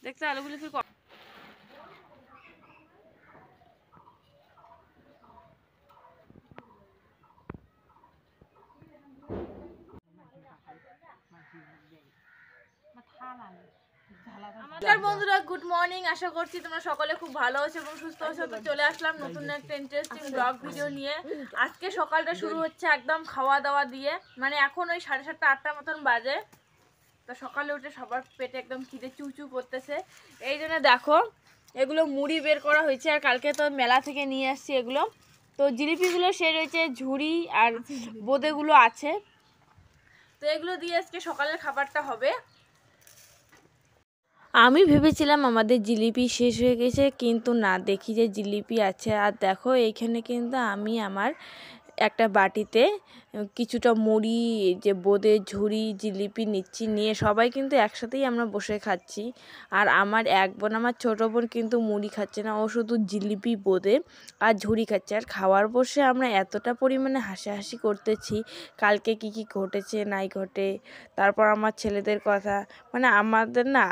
দেখতে আলুগুলো কি বন্ধুরা গুড মর্নিং। আশা করছি তোমরা সকলে খুব ভালো আছো এবং সুস্থ আছো। তো চলে আসলাম নতুন একটা ইন্টারেস্টিং ব্লগ ভিডিও নিয়ে। আজকে সকালটা শুরু হচ্ছে একদম খাওয়া দাওয়া দিয়ে, মানে এখন ওই 7:30 8টা মতন বাজে। তো সকালে উঠে সবার পেটে একদম খিদে চুচু করতেছে। এই জন্য দেখো এগুলো মুড়ি বের করা হয়েছে, আর কালকে তো মেলা থেকে নিয়ে আসছি এগুলো। তো জিলিপিগুলো সে রয়েছে, ঝুড়ি আর বোঁদেগুলো আছে। তো এগুলো দিয়ে আজকে সকালের খাবারটা হবে। আমি ভেবেছিলাম আমাদের জিলিপি শেষ হয়ে গেছে, কিন্তু না, দেখি যে জিলিপি আছে। আর দেখো এইখানে কিন্তু আমি আমার একটা বাটিতে কিছুটা মুড়ি, যে বোঁদে, ঝুড়ি, জিলিপি নিচ্ছি, নিয়ে সবাই কিন্তু একসাথেই আমরা বসে খাচ্ছি। আর আমার এক বোন, আমার ছোটো বোন কিন্তু মুড়ি খাচ্ছে না, ও শুধু জিলিপি, বোঁদে আর ঝুড়ি খাচ্ছে। আর খাওয়ার বসে আমরা এতটা পরিমাণে হাসাহাসি করতেছি, কালকে কি কি ঘটেছে নাই ঘটে, তারপর আমার ছেলেদের কথা। মানে আমাদের না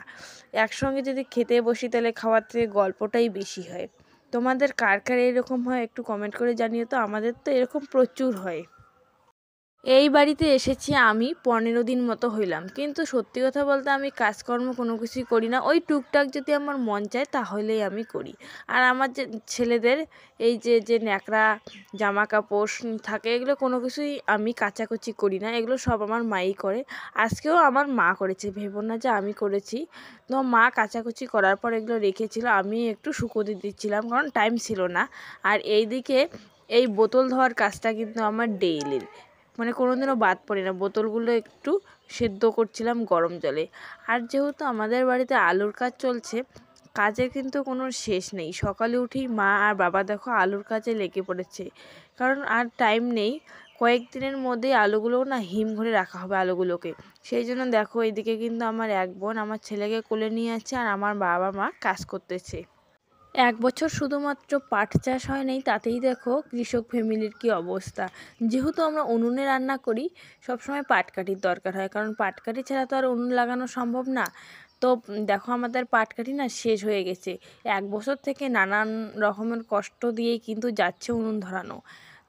একসঙ্গে যদি খেতে বসি তাহলে খাওয়ার থেকে গল্পটাই বেশি হয়। তোমাদের কার কার এরকম হয় একটু কমেন্ট করে জানিও তো। আমাদের তো এরকম প্রচুর হয়। এই বাড়িতে এসেছি আমি 15 দিন মতো হইলাম, কিন্তু সত্যি কথা বলতে আমি কাজকর্ম কোনো কিছুই করি না। ওই টুকটাক যদি আমার মন চায় তাহলেই আমি করি। আর আমার যে ছেলেদের এই যে যে ন্যাকড়া জামা কাপড় থাকে, এগুলো কোনো কিছুই আমি কাচাকুচি করি না, এগুলো সব আমার মাই করে। আজকেও আমার মা করেছে, ভেবো না যে আমি করেছি। তো মা কাচাকুচি করার পর এগুলো রেখেছিল, আমি একটু শুকোতে দিচ্ছিলাম কারণ টাইম ছিল না। আর এইদিকে এই বোতল ধোয়ার কাজটা কিন্তু আমার ডেইলির, মানে কোনোদিনও বাদ পড়ে না। বোতলগুলো একটু সেদ্ধ করছিলাম গরম জলে। আর যেহেতু আমাদের বাড়িতে আলুর কাজ চলছে, কাজের কিন্তু কোনো শেষ নেই। সকালে উঠেই মা আর বাবা দেখো আলুর কাজে লেগে পড়েছে, কারণ আর টাইম নেই। কয়েকদিনের মধ্যেই আলুগুলো না হিম ঘরে রাখা হবে আলুগুলোকে। সেই জন্য দেখো এইদিকে কিন্তু আমার এক বোন আমার ছেলেকে কোলে নিয়ে আছে, আর আমার বাবা মা কাজ করতেছে। এক বছর শুধুমাত্র পাট চাষ হয় নাই, তাতেই দেখো কৃষক ফ্যামিলির কি অবস্থা। যেহেতু আমরা উনুনে রান্না করি, সবসময় পাটকাঠির দরকার হয়, কারণ পাটকাঠি ছাড়া তো আর উনুন লাগানো সম্ভব না। তো দেখো আমাদের পাটকাঠি না শেষ হয়ে গেছে। এক বছর থেকে নানান রকমের কষ্ট দিয়েই কিন্তু যাচ্ছে উনুন ধরানো।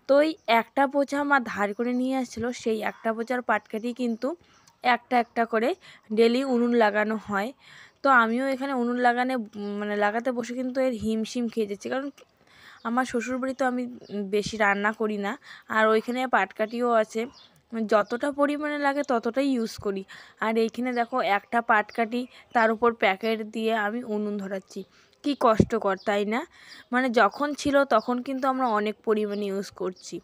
তো ওই একটা বোঝা মা ধার করে নিয়ে আসছিলো, সেই একটা বোঝার পাটকাঠি কিন্তু একটা একটা করে ডেলি উনুন লাগানো হয়। তো আমিও এখানে উনুন লাগাতে বসে কিন্তু এর হিমশিম খেয়ে যাচ্ছি, কারণ আমার শ্বশুরবাড়ি তো আমি বেশি রান্না করি না, আর ওইখানে পাটকাঠিও আছে, যতটা পরিমাণে লাগে ততটাই ইউজ করি। আর এইখানে দেখো একটা পাটকাঠি, তার উপর প্যাকেট দিয়ে আমি উনুন ধরাচ্ছি। কি কষ্টকর, তাই না? মানে যখন ছিল তখন কিন্তু আমরা অনেক পরিমাণে ইউজ করছি।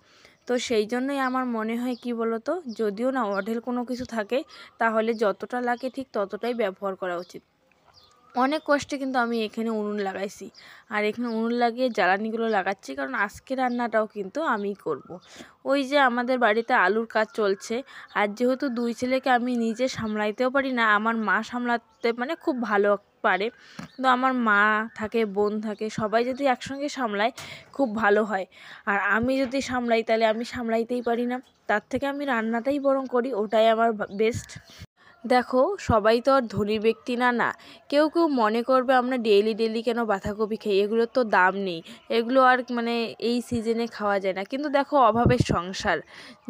তো সেই জন্যই আমার মনে হয় কি বলতো, যদিও না অঢেল কোনো কিছু থাকে, তাহলে যতটা লাগে ঠিক ততটাই ব্যবহার করা উচিত। অনেক কষ্টে কিন্তু আমি এখানে উনুন লাগাইছি, আর এখানে উনুন লাগিয়ে জ্বালানিগুলো লাগাচ্ছি, কারণ আজকে রান্নাটাও কিন্তু আমিই করব। ওই যে আমাদের বাড়িতে আলুর কাজ চলছে, আর যেহেতু দুই ছেলেকে আমি নিজে সামলাইতেও পারি না, আমার মা সামলাতে মানে খুব ভালো পারে। তো আমার মা থাকে, বোন থাকে, সবাই যদি একসঙ্গে সামলায় খুব ভালো হয়। আর আমি যদি সামলাই তাহলে আমি সামলাইতেই পারি না, তার থেকে আমি রান্নাটাই বরং করি, ওটাই আমার বেস্ট। দেখো সবাই তো আর ধনী ব্যক্তি না, না। কেউ কেউ মনে করবে আমরা ডেইলি ডেইলি কেন বাঁধাকপি খাই, এগুলোর তো দাম নেই, এগুলো আর মানে এই সিজনে খাওয়া যায় না। কিন্তু দেখো অভাবের সংসার,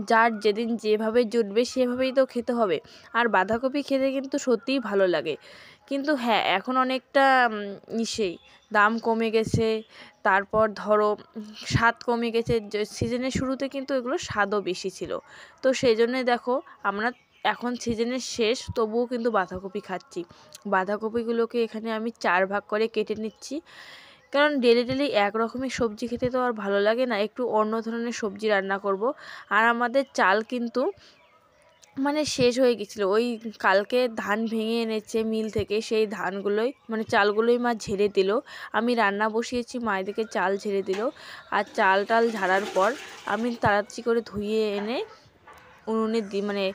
যার যেদিন যেভাবে জুটবে সেভাবেই তো খেতে হবে। আর বাঁধাকপি খেতে কিন্তু সত্যিই ভালো লাগে, কিন্তু হ্যাঁ এখন অনেকটা ইসেই দাম কমে গেছে। তারপর ধরো স্বাদ কমে গেছে। সিজনের শুরুতে কিন্তু এগুলো স্বাদও বেশি ছিল। তো সেই জন্যই দেখো আমরা এখন সিজনের শেষ তবুও কিন্তু বাঁধাকপি খাচ্ছি। বাঁধাকপিগুলোকে এখানে আমি 4 ভাগ করে কেটে নিচ্ছি, কারণ ডেলি ডেলি এক রকমের সবজি খেতে তো আর ভালো লাগে না, একটু অন্য ধরনের সবজি রান্না করব। আর আমাদের চাল কিন্তু মানে শেষ হয়ে গেছিলো, ওই কালকে ধান ভেঙে এনেছে মিল থেকে, সেই ধানগুলোই মানে চালগুলোই মা ঝেড়ে দিল। আমি রান্না বসিয়েছি, মা এদিকে চাল ঝেড়ে দিল। আর চাল টাল ঝাড়ার পর আমি তাড়াতাড়ি করে ধুয়ে এনে উনুনে মানে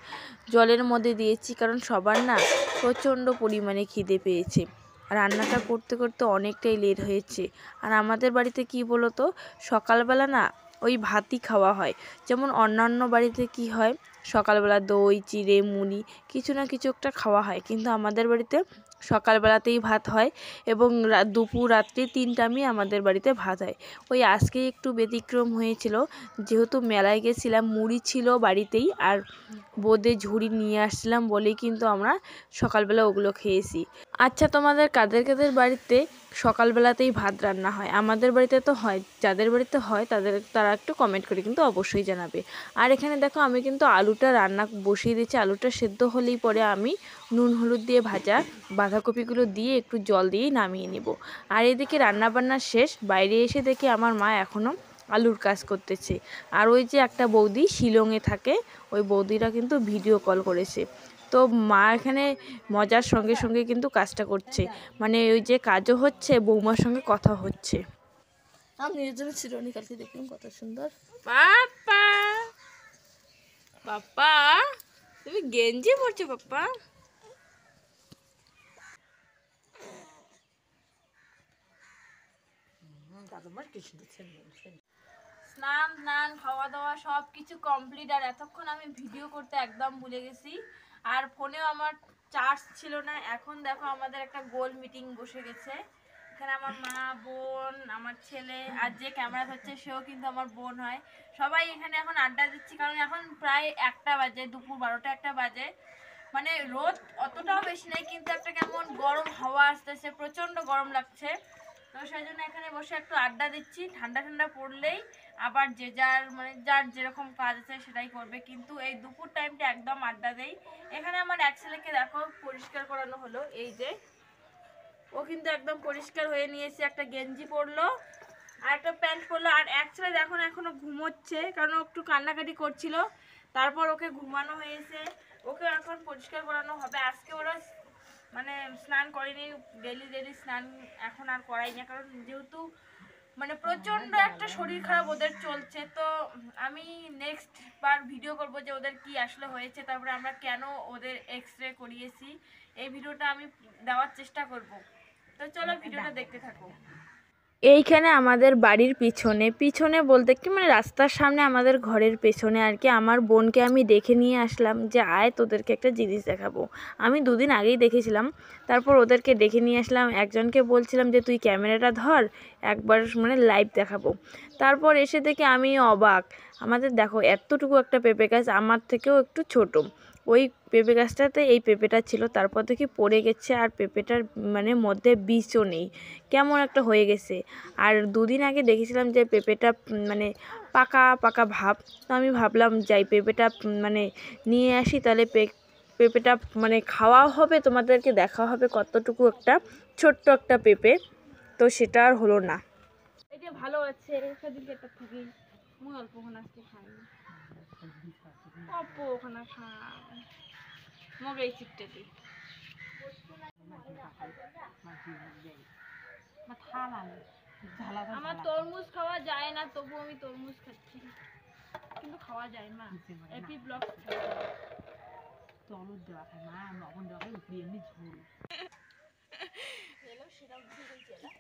জলের মধ্যে দিয়েছি, কারণ সবার না প্রচণ্ড পরিমাণে খিদে পেয়েছে। রান্নাটা করতে করতে অনেকটাই লেট হয়েছে। আর আমাদের বাড়িতে কি বলো তো, সকালবেলা না ওই ভাতই খাওয়া হয়। যেমন অন্যান্য বাড়িতে কি হয়, সকালবেলা দই চিড়ে মুড়ি কিছু না কিছু একটা খাওয়া হয়, কিন্তু আমাদের বাড়িতে সকালবেলাতেই ভাত হয় এবং দুপুর রাত্রি 3 টাইমই আমাদের বাড়িতে ভাত হয়। ওই আজকে একটু ব্যতিক্রম হয়েছিল, যেহেতু মেলায় গেছিলাম, মুড়ি ছিল বাড়িতেই আর বোঁদে ঝুড়ি নিয়ে আসছিলাম বলেই কিন্তু আমরা সকালবেলা ওগুলো খেয়েছি। আচ্ছা, তোমাদের কাদের কাদের বাড়িতে সকালবেলাতেই ভাত রান্না হয়? আমাদের বাড়িতে তো হয়। যাদের বাড়িতে হয় তারা একটু কমেন্ট করে কিন্তু অবশ্যই জানাবে। আর এখানে দেখো আমি কিন্তু আলুটা রান্না বসিয়ে দিয়েছি। আলুটা সেদ্ধ হলেই পরে আমি নুন হলুদ দিয়ে ভাজা বাঁধাকপিগুলো দিয়ে একটু জল দিয়ে নামিয়ে নেব। আর এদিকে রান্নাবান্না শেষ, বাইরে এসে দেখি আমার মা এখনও আলুর কাজ করতেছে। আর ওই যে একটা বৌদি শিলংয়ে থাকে, ওই বৌদিরা কিন্তু ভিডিও কল করেছে। তো মা এখানে মজার সঙ্গে সঙ্গে কিন্তু কাজটা করছে, মানে ওই যে কাজও হচ্ছে, বৌমার সঙ্গে কথা হচ্ছে। আমি এর জন্য চিরুনি কালকে দেখলাম কত সুন্দর। পাপা পাপা তুমি গেঞ্জি পরছো পাপা? স্নান খাওয়া দাওয়া সব কিছু কমপ্লিট, আর এতক্ষণ আমি ভিডিও করতে একদম ভুলে গেছি। আর ফোনেও আমার চার্জ ছিল না। এখন দেখো আমাদের একটা গোল মিটিং বসে গেছে। এখানে আমার মা, বোন, আমার ছেলে, আর যে ক্যামেরা ধরছে সেও কিন্তু আমার বোন হয়। সবাই এখানে এখন আড্ডা দিচ্ছি, কারণ এখন প্রায় 1টা বাজে, দুপুর 12টা 1টা বাজে। মানে রোদ অতটাও বেশি নেই, কিন্তু একটা কেমন গরম হাওয়া আসতেছে, প্রচণ্ড গরম লাগছে। তো সেই জন্য এখানে বসে একটু আড্ডা দিচ্ছি। ঠান্ডা ঠান্ডা পড়লেই আবার যে যার যেরকম কাজ আছে সেটাই করবে, কিন্তু এই দুপুর টাইমটা একদম আড্ডা দেই। এখানে আমার এক ছেলেকে দেখো পরিষ্কার করানো হলো, এই যে ও কিন্তু একদম পরিষ্কার হয়ে নিয়েছে। একটা গেঞ্জি পরলো আর একটা প্যান্ট পরলো। আর এক ছেলে দেখো এখনো ঘুমোচ্ছে, কারণ ও একটু কান্নাকাটি করছিল। তারপর ওকে ঘুমানো হয়েছে, ওকে এখন পরিষ্কার করানো হবে। আজকে ওরা মানে স্নান করেনি, ডেলি স্নান এখন আর করাই না, কারণ যেহেতু মানে প্রচণ্ড একটা শরীর খারাপ ওদের চলছে। তো আমি নেক্সট বার ভিডিও করব যে ওদের কি আসলে হয়েছে, তারপরে আমরা কেন ওদের এক্স-রে করিয়েছি, এই ভিডিওটা আমি দেওয়ার চেষ্টা করব। তো চলো ভিডিওটা দেখতে থাকো। এইখানে আমাদের বাড়ির পিছনে বলতে কি মানে রাস্তার সামনে, আমাদের ঘরের পেছনে আর কি, আমার বোনকে আমি ডেকে নিয়ে আসলাম যে আয় তোদেরকে একটা জিনিস দেখাবো। আমি 2 দিন আগেই দেখেছিলাম, তারপর ওদেরকে ডেকে নিয়ে আসলাম। একজনকে বলছিলাম যে তুই ক্যামেরাটা ধর, একবার মানে লাইভ দেখাবো। তারপর এসে দেখে আমি অবাক। আমাদের দেখো এতটুকু একটা পেঁপে গাছ, আমার থেকেও একটু ছোট। ওই পেঁপে গাছটাতে এই পেঁপেটা ছিল, তারপর দেখি পড়ে গেছে, আর পেঁপেটার মানে মধ্যে বীজও নেই, কেমন একটা হয়ে গেছে। আর 2 দিন আগে দেখেছিলাম যে পেঁপেটা মানে পাকা পাকা ভাব। তো আমি ভাবলাম যাই পেঁপেটা মানে নিয়ে আসি, তাহলে পেঁপেটা মানে খাওয়াও হবে, তোমাদেরকে দেখা হবে কতটুকু একটা ছোট্ট একটা পেঁপে। তো সেটা আর হলো না। এটা ভালো আছে, সেদিনকে একটা থেকে মুই অল্প ওখানে আজকে খাইনি, অল্প ওখানে খাই মগে এই চিপটাতে আমার তরমুজ খাওয়া যায় না, তবু আমি তরমুজ খাচ্ছি, কিন্তু খাওয়া যায় মা। এপি ব্লগ তরমুজ দেওয়া খায় মা, লবণ দেওয়া খায়, উপরে এমনি ঝোল এলো সেটাও দিয়ে গেছে না।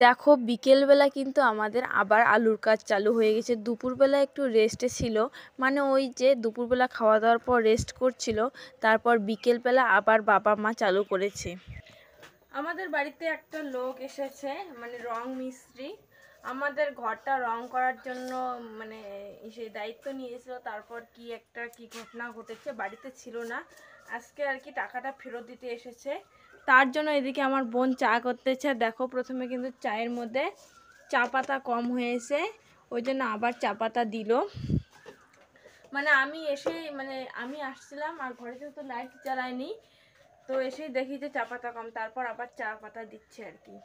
দেখো বিকেলবেলা কিন্তু আমাদের আবার আলুর কাজ চালু হয়ে গেছে। দুপুরবেলা একটু রেস্টে ছিল, মানে ওই যে দুপুরবেলা খাওয়া দাওয়ার পর রেস্ট করছিল, তারপর বিকেলবেলা আবার বাবা মা চালু করেছে। আমাদের বাড়িতে একটা লোক এসেছে, মানে রং মিস্ত্রি, আমাদের ঘরটা রং করার জন্য মানে সেই দায়িত্ব নিয়েছিল। তারপর কি ঘটনা ঘটেছে, বাড়িতে ছিল না আজকে আর কি, টাকাটা ফেরত দিতে এসেছে। তার জন্য এদিকে আমার বোন চা করতেছে। দেখো প্রথমে কিন্তু চায়ের মধ্যে চা পাতা কম হয়েছে, ওই জন্য আবার চা পাতা দিল। মানে আমি আসছিলাম আর ঘরে তো লাইট জ্বালায়নি, তো এসেই দেখি যে চা পাতা কম, তারপর আবার চা পাতা দিচ্ছে আর কি।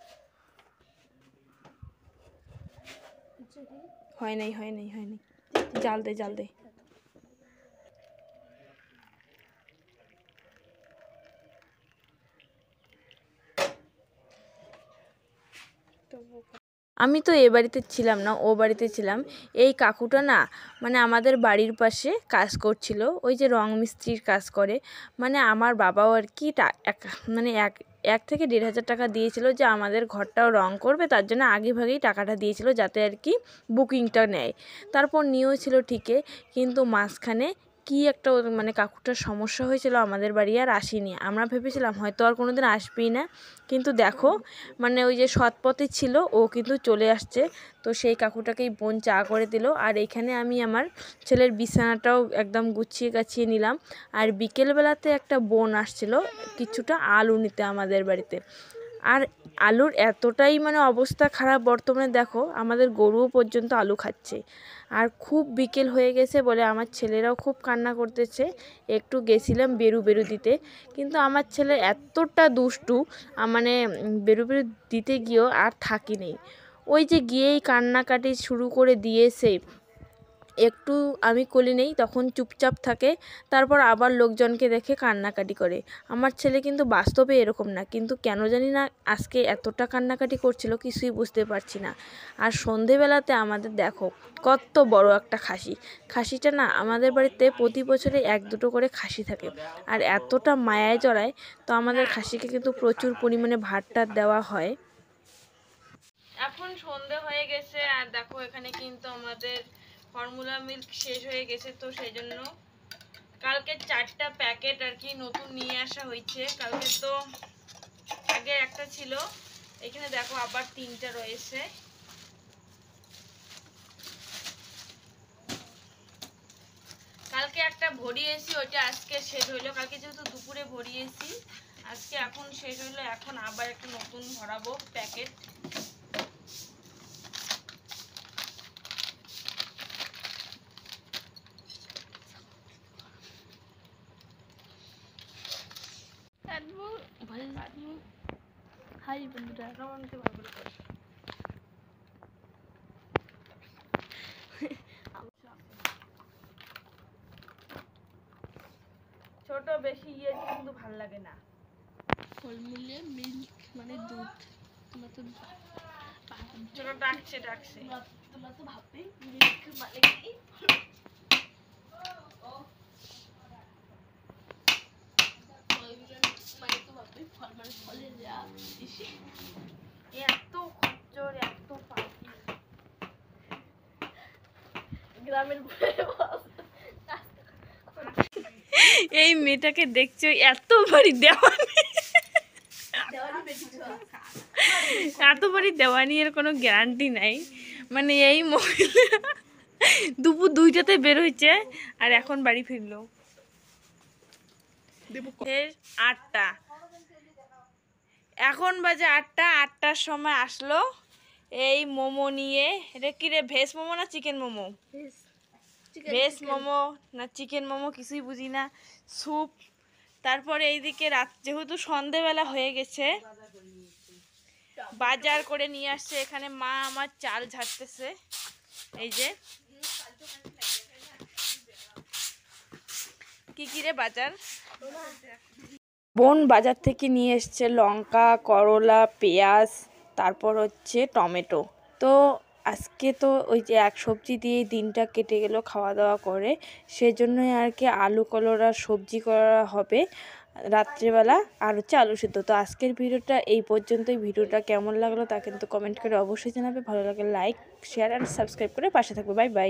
হয় নাই জাল দে আমি তো এ বাড়িতে ছিলাম না, ও বাড়িতে ছিলাম। এই কাকুটা না মানে আমাদের বাড়ির পাশে কাজ করছিল, ওই যে রং মিস্ত্রির কাজ করে। মানে আমার বাবাও আর কি 1 থেকে 1,500 টাকা দিয়েছিল যে আমাদের ঘরটাও রং করবে, তার জন্য আগেভাগেই টাকাটা দিয়েছিল যাতে আর কি বুকিংটা নেয়। তারপর নিয়েছিল ঠিকই, কিন্তু মাঝখানে কি একটা মানে কাকুটার সমস্যা হয়েছিল, আমাদের বাড়ি আর আসেনি। আমরা ভেবেছিলাম হয়তো আর কোনো দিন আসবেই না, কিন্তু দেখো মানে ওই যে সৎপথে ছিল ও কিন্তু চলে আসছে। তো সেই কাকুটাকেই বোন চা করে দিল, আর এখানে আমি আমার ছেলের বিছানাটাও একদম গুছিয়ে গাছিয়ে নিলাম। আর বিকেলবেলাতে একটা বোন আসছিল কিছুটা আলু নিতে আমাদের বাড়িতে। আর আলুর এতটাই মানে অবস্থা খারাপ বর্তমানে, দেখো আমাদের গরুও পর্যন্ত আলু খাচ্ছে। আর খুব বিকেল হয়ে গেছে বলে আমার ছেলেরাও খুব কান্না করতেছে। একটু গেছিলাম বেরু বেরু দিতে, কিন্তু আমার ছেলে এতটা দুষ্টু, মানে বেরু বেরু দিতে গিয়েও আর থাকি নেই। ওই যে গিয়েই কান্নাকাটি শুরু করে দিয়েছে। একটু আমি কোলে নেই তখন চুপচাপ থাকে, তারপর আবার লোকজনকে দেখে কান্নাকাটি করে। আমার ছেলে কিন্তু বাস্তবে এরকম না, কিন্তু কেন জানি না আজকে এতটা কান্নাকাটি করছিল কিছুই বুঝতে পারছি না। আর সন্ধেবেলাতে আমাদের দেখো কত বড় একটা খাসিটা না আমাদের বাড়িতে প্রতি বছরে 1-2 করে খাসি থাকে, আর এতটা মায়ায় জড়ায়। তো আমাদের খাসিকে কিন্তু প্রচুর পরিমাণে ভাতটা দেওয়া হয়। এখন সন্ধে হয়ে গেছে, আর দেখো এখানে কিন্তু আমাদের ফর্মুলা মিল্ক শেষ হয়ে গেছে, তো সেই জন্য কালকে 4টা প্যাকেট আর কি নতুন নিয়ে আসা হয়েছে। কালকে তো আগে একটা ছিল, এখানে দেখো আবার 3টা রয়েছে। কালকে একটা ভরিয়েছি, ওইটা আজকে শেষ হইলো। কালকে যেহেতু দুপুরে ভরিয়েছি, আজকে এখন শেষ হইলো। এখন আবার একটা নতুন ভরাবো প্যাকেট। হাই বন্ধুরা, ছোট বেশি ইয়ে কিন্তু ভাল লাগে না। ফলমূলে মিল্ক মানে দুধ। তোমরা তো ছোট ডাকছে তোমরা তো ভাববে মিল্ক মানে কি? মানে তো ভাববে ফল মানে ফলের যা বেশি। এত খচ্চর এত পাখি। গ্রামের এই মেয়েটাকে দেখছো এত বাড়ি দেওয়ানি, এত বাড়ি দেওয়ানি এর কোনো গ্যারান্টি নাই। মানে এই মহিলা দুপুর 2টাতে বের হয়েছে আর এখন বাড়ি ফিরলো 8টা। এখন বাজে 8টা, 8টার সময় আসলো এই মোমো নিয়ে। এটা কি রে, ভেজ মোমো না চিকেন মোমো? ভেজ মোমো না চিকেন মোমো কিছুই বুঝি না। স্যুপ, তারপরে এইদিকে রাত যেহেতু সন্ধেবেলা হয়ে গেছে বাজার করে নিয়ে আসছে। এখানে মা আমার চাল ঝাড়তেছে, এই যে কি কি রে বাজার। বোন বাজার থেকে নিয়ে এসছে লঙ্কা, করলা, পেঁয়াজ, তারপর হচ্ছে টমেটো। তো আজকে তো ওই যে এক সবজি দিয়ে দিনটা কেটে গেল খাওয়া দাওয়া করে, সেজন্যই আর কি আলু কলরা সবজি করা হবে রাত্রিবেলা, আর হচ্ছে আলু সিদ্ধ। তো আজকের ভিডিওটা এই পর্যন্তই। ভিডিওটা কেমন লাগলো তা কিন্তু কমেন্ট করে অবশ্যই জানাবে। ভালো লাগে লাইক, শেয়ার অ্যান্ড সাবস্ক্রাইব করে পাশে থাকবে। Bye bye.